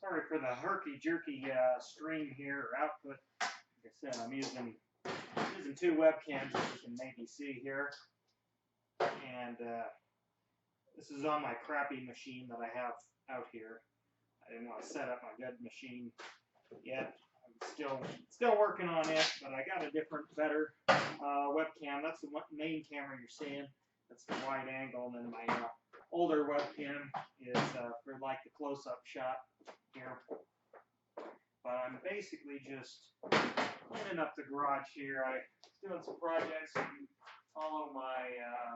Sorry for the herky-jerky stream here, or output. Like I said, I'm using two webcams, as you can maybe see here. And this is on my crappy machine that I have out here. I didn't want to set up my good machine yet. I'm still working on it, but I got a different, better webcam. That's the main camera you're seeing. That's the wide angle, and then my older webcam is for like the close-up shot here. But I'm basically just cleaning up the garage here. I'm doing some projects. If you follow my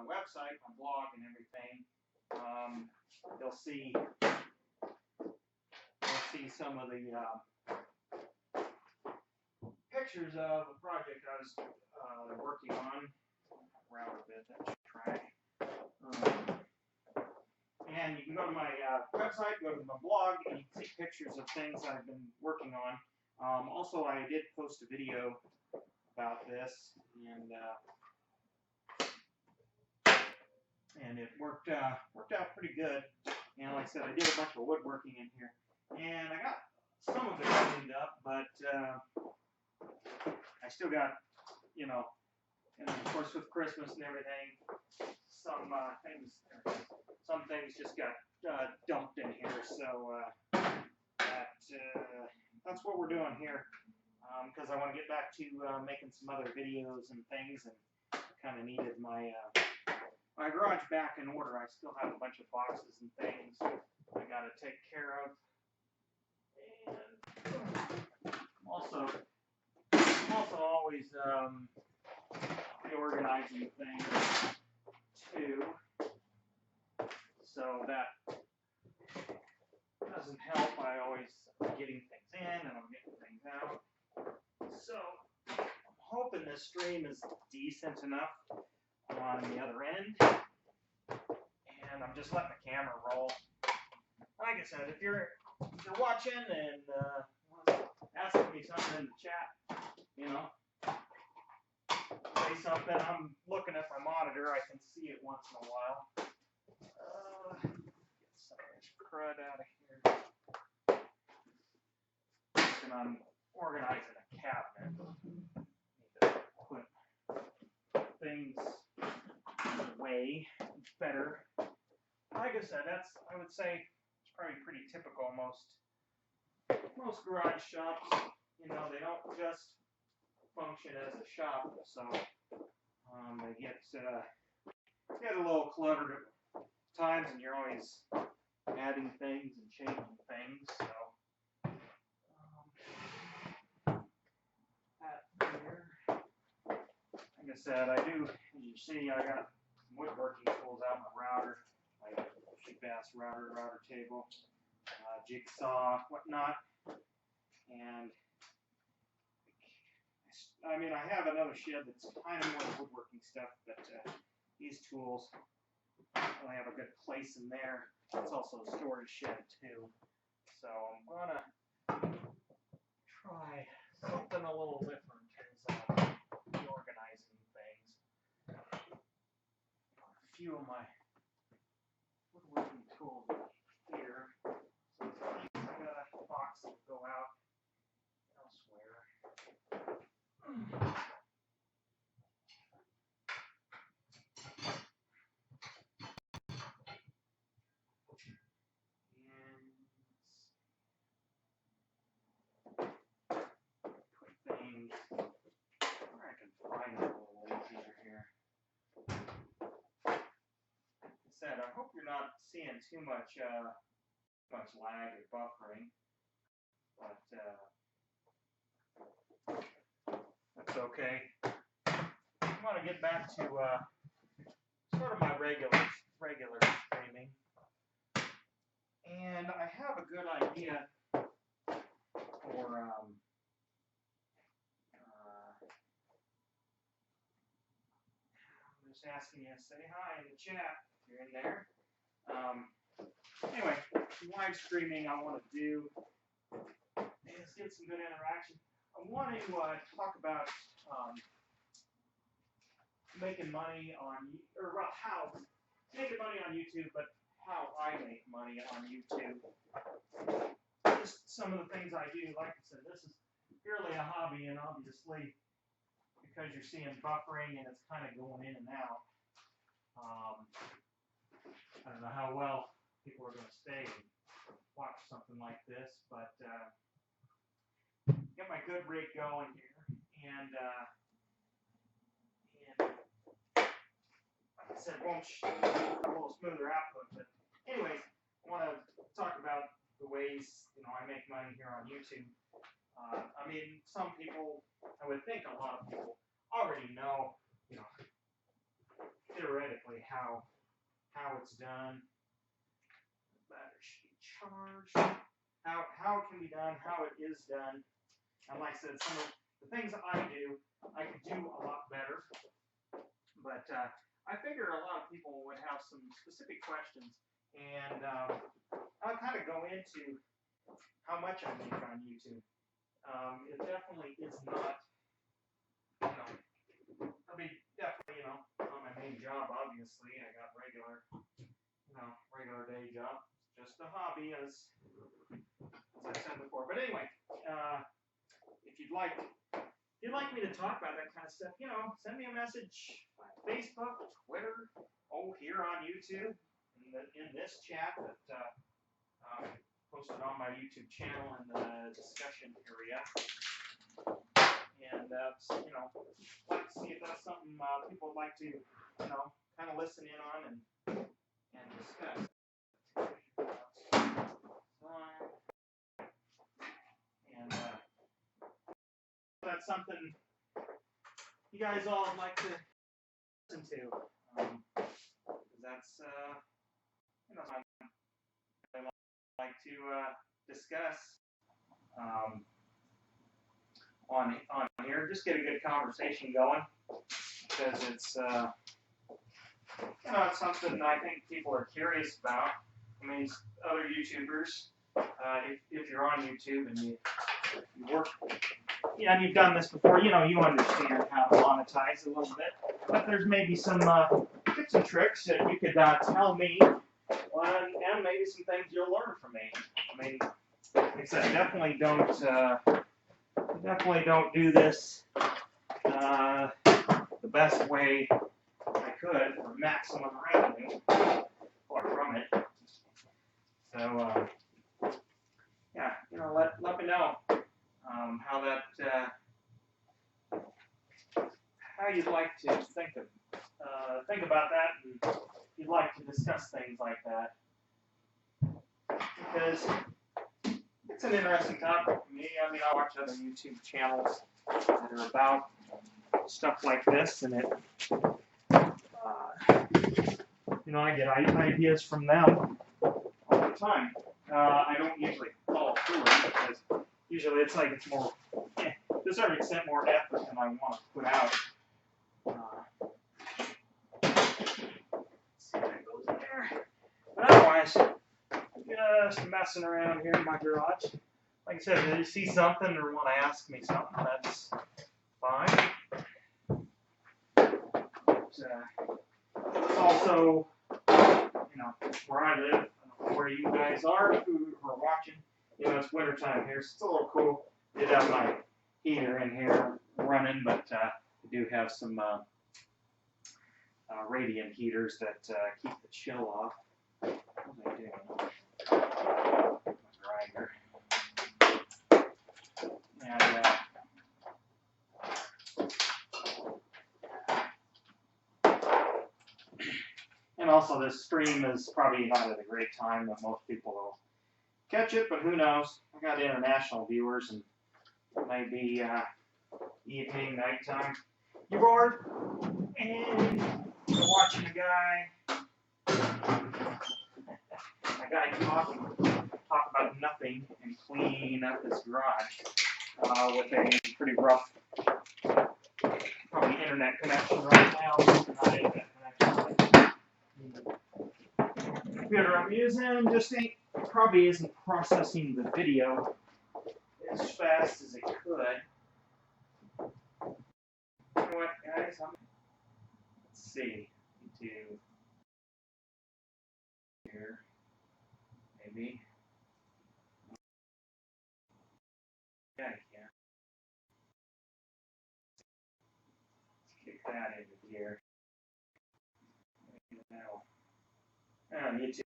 website, my blog, and everything, you'll see some of the pictures of a project I was working on. Around a bit, that's trash. And you can go to my website, go to my blog, and you can see pictures of things I've been working on. Also, I did post a video about this, and it worked out pretty good. And like I said, I did a bunch of woodworking in here, and I got some of it cleaned up, but I still got, and of course with Christmas and everything, some things just got dumped in here. So that's what we're doing here, because I want to get back to making some other videos and things, and kind of needed my my garage back in order. I still have a bunch of boxes and things I got to take care of, and also always reorganizing things too, so that doesn't help. I always getting things in and I'm getting things out. So I'm hoping this stream is decent enough on the other end. and I'm just letting the camera roll. Like I said, if you're watching and asking me something in the chat, you know, say something. I'm looking at my monitor. I can see it once in a while. Get some crud out of here. And I'm organizing a cabinet. Need to put things away better. Like I said, I would say it's probably pretty typical. Most garage shops, you know, they don't just function as a shop, so they get a little cluttered at times, and you're always adding things and changing things. So that here, like I said, I do. As you see, I got some woodworking tools out. My router, my big bass router table, jigsaw, whatnot, and I mean, I have another shed that's kind of more woodworking stuff, but these tools really have a good place in there. It's also a storage shed too. So I'm gonna try something a little different as organizing things. Put a few of my woodworking tools here. So I got a box that will go out elsewhere. Things where I can find it a little easier here. Like I said, I hope you're not seeing too much lag or buffering, but that's okay. I want to get back to sort of my regular streaming, and I have a good idea for I'm just asking you to say hi in the chat if you're in there. Anyway, some live streaming I want to do is get some good interaction. I want to talk about making money on, or well, how making money on YouTube, but how I make money on YouTube. Just some of the things I do. Like I said, this is purely a hobby, and obviously, because you're seeing buffering and it's kind of going in and out, I don't know how well people are going to stay and watch something like this, but get my good rig going here, and like I said, won't a little smoother output. But anyways, I want to talk about the ways I make money here on YouTube. I mean, some people, I would think a lot of people already know, theoretically how it's done. The battery should be charged. How it can be done, how it is done. And like I said, some of the things I do, I could do a lot better. But I figure a lot of people would have some specific questions, and I'll kind of go into how much I make on YouTube. It definitely is not, I mean, definitely, not my main job, obviously. I got regular day job. It's just a hobby, as I said before. But anyway, if you'd like me to talk about that kind of stuff, send me a message on Facebook, Twitter, here on YouTube, in this chat that posted on my YouTube channel in the discussion area. And like to see if that's something people would like to, kind of listen in on and discuss. And that's something you guys all would like to listen to. Because that's something I like to discuss on here. Just get a good conversation going, because it's you know, it's something I think people are curious about. I mean, other YouTubers, if you're on YouTube and you work, yeah, and you've done this before, you know, you understand how to monetize a little bit. But there's maybe some tips and tricks that you could tell me, and maybe some things you'll learn from me. I mean, like I said, definitely don't do this the best way I could for maximum revenue or from it. So yeah, you know, let me know how that how you'd like to think about that, and if you'd like to discuss things like that, because it's an interesting topic for me. I mean, I watch other YouTube channels that are about stuff like this, and it, you know, I get ideas from them all the time. I don't usually follow through them because usually it's like it's more, to a certain extent, more effort than I want to put out. See how it goes in there. But otherwise, just messing around here in my garage. Like I said, if you see something or want to ask me something, that's fine. But also, you know, where I live, I don't know where you guys are who are watching. You know, it's wintertime here, so it's a little cool. I did have my heater in here running, but I do have some radiant heaters that keep the chill off. What was I doing? Grinder. And also this stream is probably not at a great time that most people will catch it, but who knows? I got international viewers, and it might be evening, nighttime. You're bored, and you're watching a guy talk about nothing and clean up his garage with a pretty rough, probably internet connection right now. Not internet connection. The computer I'm using just probably isn't processing the video as fast as it could. You know what, guys? Let's see. Need to here, maybe. Yeah, I can. Let's kick that into gear. Now, YouTube.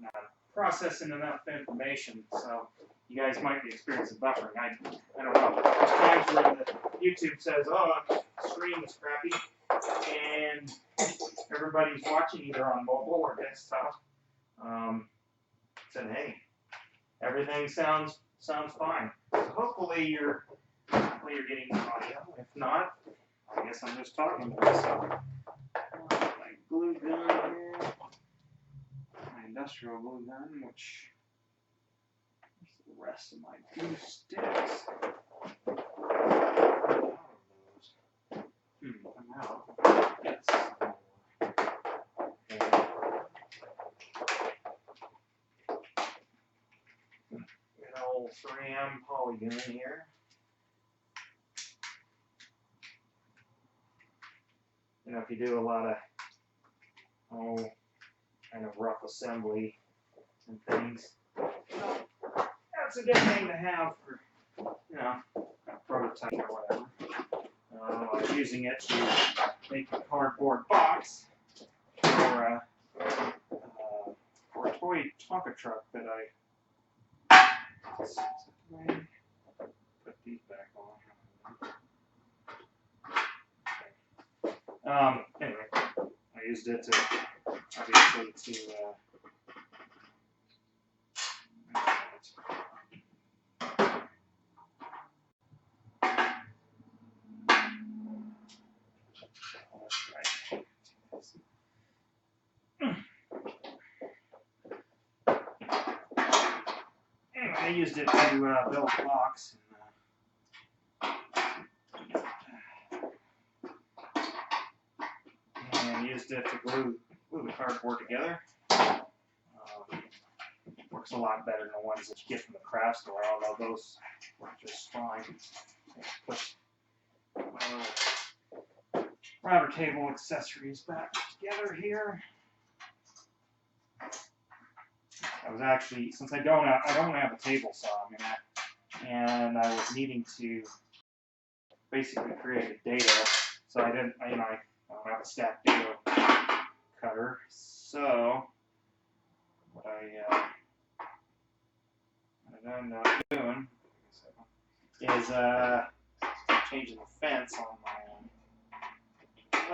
Not processing enough information, so you guys might be experiencing buffering. I don't know. There's times where the YouTube says, "Oh, the stream is crappy," and everybody's watching either on mobile or desktop. Said, "Hey, everything sounds fine." So hopefully you're getting the audio. If not, I guess I'm just talking to myself. My glue gun here. My industrial glue gun, which is the rest of my glue sticks. I'm out. Yes. An old 3M polygon here. You know, if you do a lot of kind of rough assembly and things, that's a good thing to have for, you know, a prototype or whatever. I was using it to make a cardboard box for a toy Tonka truck that I put these back on. Anyway, I used it to obviously to I used it to build a box. And, used it to glue the cardboard together. Works a lot better than the ones that you get from the craft store, although those work just fine. Put my little router table accessories back together here. I was actually, since I don't have a table saw, and I was needing to basically create a dado, so I don't have a stacked dado cutter. So what I ended up doing is changing the fence on my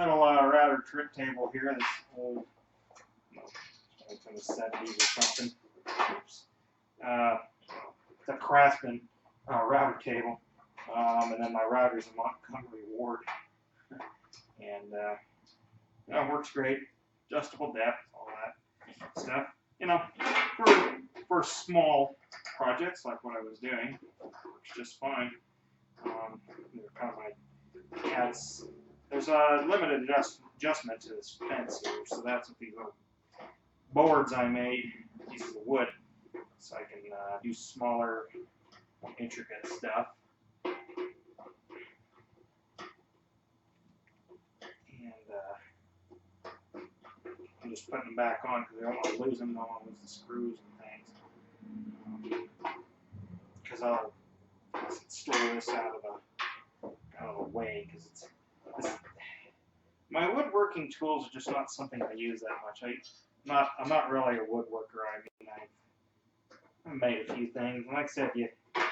little router trip table here. This old, from the 70s or something. Oops. It's a Craftsman router table, and then my router's a Montgomery Ward, and it works great. Adjustable depth, all that stuff. For small projects like what I was doing, works just fine. There's a limited adjustment to this fence here, so that's what these little boards I made, pieces of wood, so I can do smaller, more intricate stuff. And I'm just putting them back on because I don't want to lose them. I don't want to lose the screws and things. Because I'll store this out of the way, because my woodworking tools are just not something I use that much. I'm not really a woodworker. I mean, I've made a few things. And like I said, you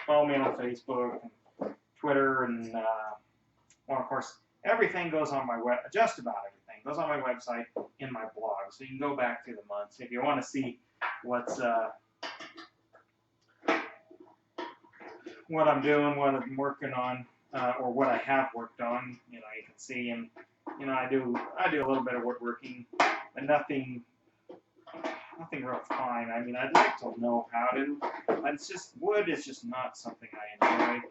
follow me on Facebook and Twitter, and well, of course, everything goes on my just about everything goes on my website in my blog. So you can go back through the months if you want to see what I'm doing, what I'm working on, or what I have worked on. You can see, and I do a little bit of woodworking, but nothing real fine. I mean, I'd like to know how to, but it's just, wood is just not something I enjoy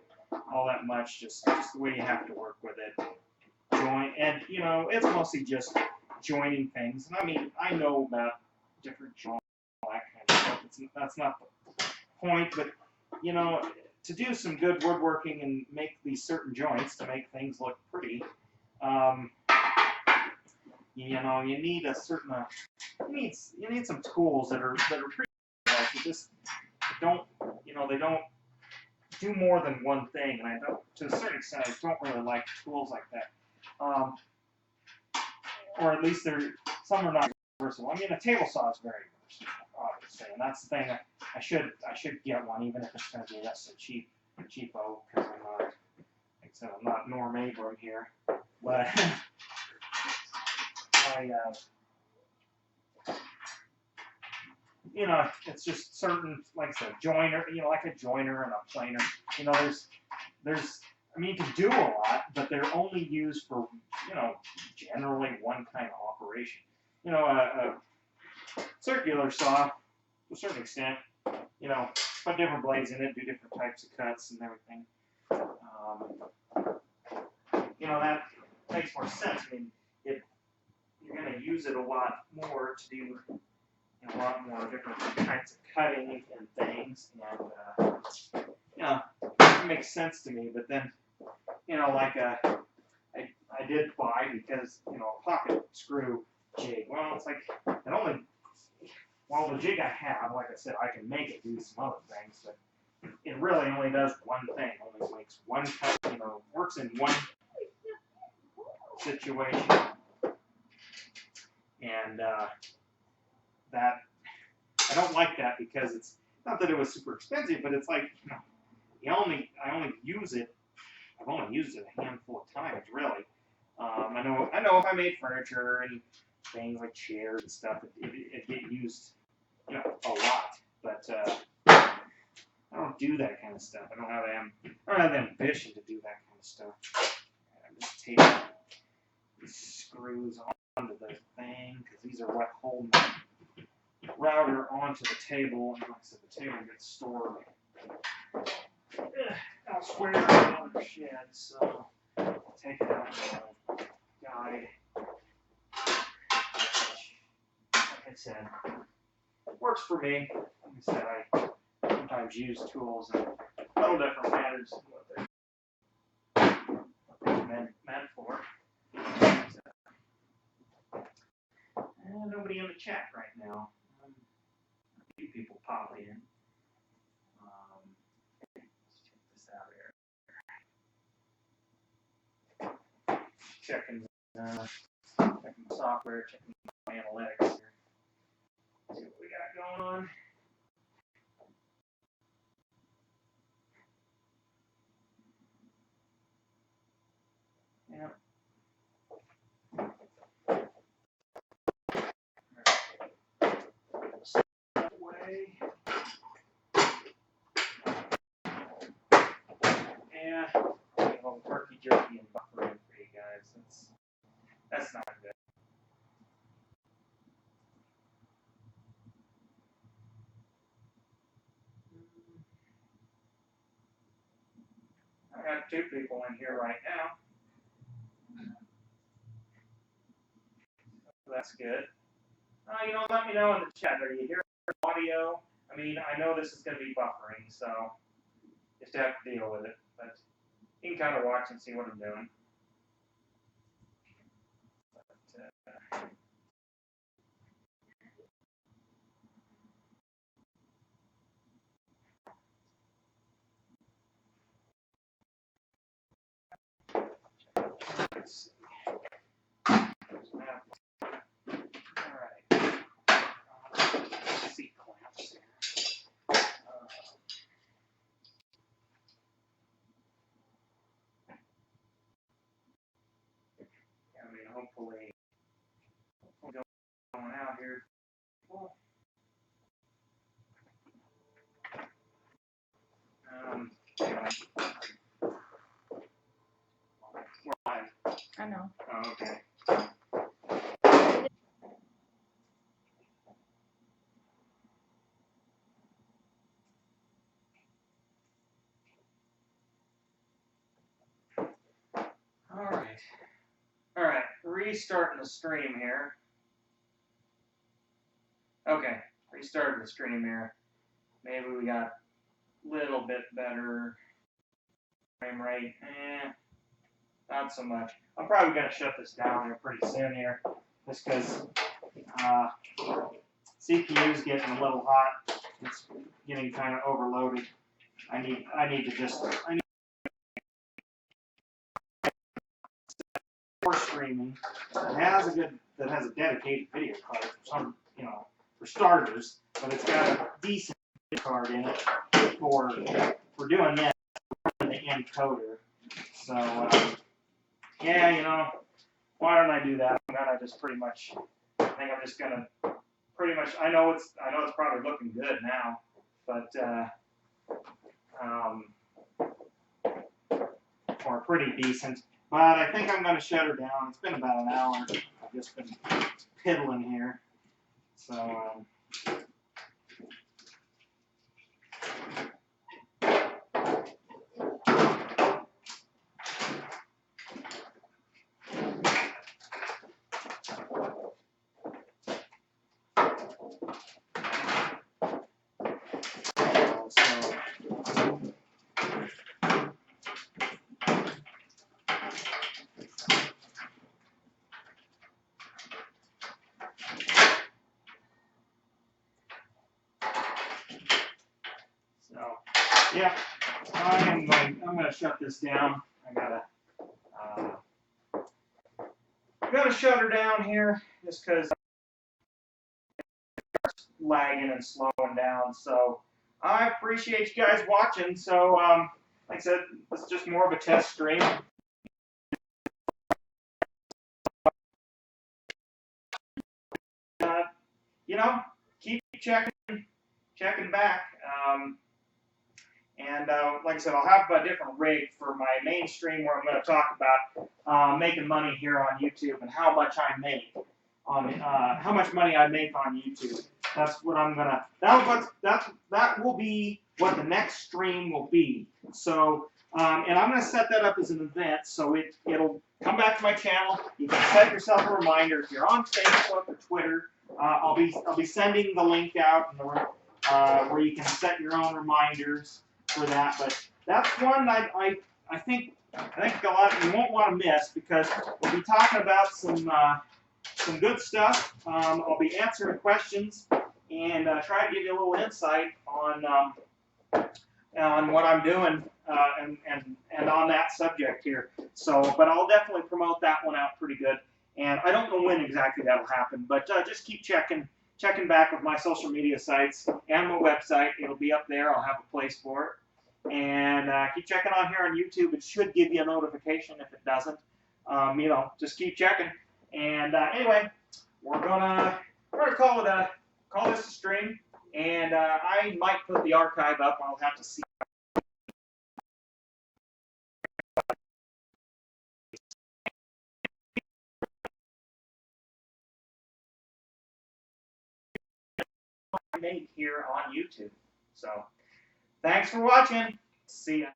all that much, just the way you have to work with it. And it's mostly just joining things. And I mean, I know about different joints, all that kind of stuff. That's not the point, but to do some good woodworking and make these certain joints to make things look pretty, you need a certain, you need some tools that are pretty, you just don't, they don't do more than one thing, and to a certain extent, I don't really like tools like that. Or at least some are not versatile. I mean, a table saw is very versatile, obviously, and that's the thing. I should get one, even if it's going to be less than cheapo, because like I said, I'm not Norm Abram here, but it's just certain, like I said, joiner, like a joiner and a planer. I mean, you can do a lot, but they're only used for, generally one kind of operation. A circular saw, to a certain extent, put different blades in it, do different types of cuts and everything. That makes more sense. I mean, you're going to use it a lot more to do a lot more different types of cutting and things, and it makes sense to me. But then, like I did buy, because a pocket screw jig. Well, it's like the jig I have, like I said, I can make it do some other things, but it really only does one thing. Only makes one cut. Works in one situation, and that I don't like that, because it's not that it was super expensive, but it's like I only use it. I've only used it a handful of times, really. I know if I made furniture and things like chairs and stuff, it get used, a lot. But I don't do that kind of stuff. I don't have the ambition to do that kind of stuff. I'm just taking these screws onto the thing, because these are what hold my router onto the table, and like I said, the table gets stored elsewhere in another shed, so I'll take it out of the guide. I said, it works for me. Like I said, I sometimes use tools in a little different manners than what they're meant for. And nobody in the chat right now. A few people pop in. Let's check this out here. Checking the software, checking my analytics here. See what we got going on. Yeah. Step away. Yeah. A little turkey jerky and buffering for you guys. That's not good. I got 2 people in here right now. So that's good. Let me know in the chat. Are you hearing audio? I mean, I know this is going to be buffering, so just have to deal with it. But you can kind of watch and see what I'm doing. But, let's see. All right. Seat clamps here. I mean, hopefully going out here. Anyway. We're live. I know. Oh, okay. All right, restarting the stream here. Okay, restarting the stream here. Maybe we got a little bit better frame rate. Not so much. I'm probably going to shut this down here pretty soon here, just because CPU is getting a little hot. It's getting kind of overloaded. I need for streaming that has a dedicated video card for for starters, but it's got a decent video card in it for doing this, the encoder. So yeah, why don't I do that? I'm gonna just pretty much. I think I'm just gonna pretty much. I know it's probably looking good now, but or pretty decent. But I think I'm going to shut her down. It's been about an hour. I've just been piddling here. So, yeah, I'm going to shut this down. I gotta shut her down here just because it's lagging and slowing down. So I appreciate you guys watching. So like I said, this is just more of a test stream. Keep checking back. And like I said, I'll have a different rig for my main stream where I'm going to talk about making money here on YouTube and how much I make on how much money I make on YouTube. That's what I'm gonna. That will be what the next stream will be. So and I'm gonna set that up as an event, so it'll come back to my channel. You can set yourself a reminder if you're on Facebook or Twitter I'll be sending the link out where you can set your own reminders for that. But that's one I think a lot you won't want to miss, because we'll be talking about some good stuff. I'll be answering questions and try to give you a little insight on what I'm doing and on that subject here. So, but I'll definitely promote that one out pretty good. And I don't know when exactly that'll happen, but just keep checking back with my social media sites and my website. It'll be up there. I'll have a place for it. And keep checking on here on YouTube. It should give you a notification. If it doesn't, just keep checking. And anyway, we're gonna call this a stream. And I might put the archive up. I'll have to see. Made here on YouTube. So, thanks for watching. See ya.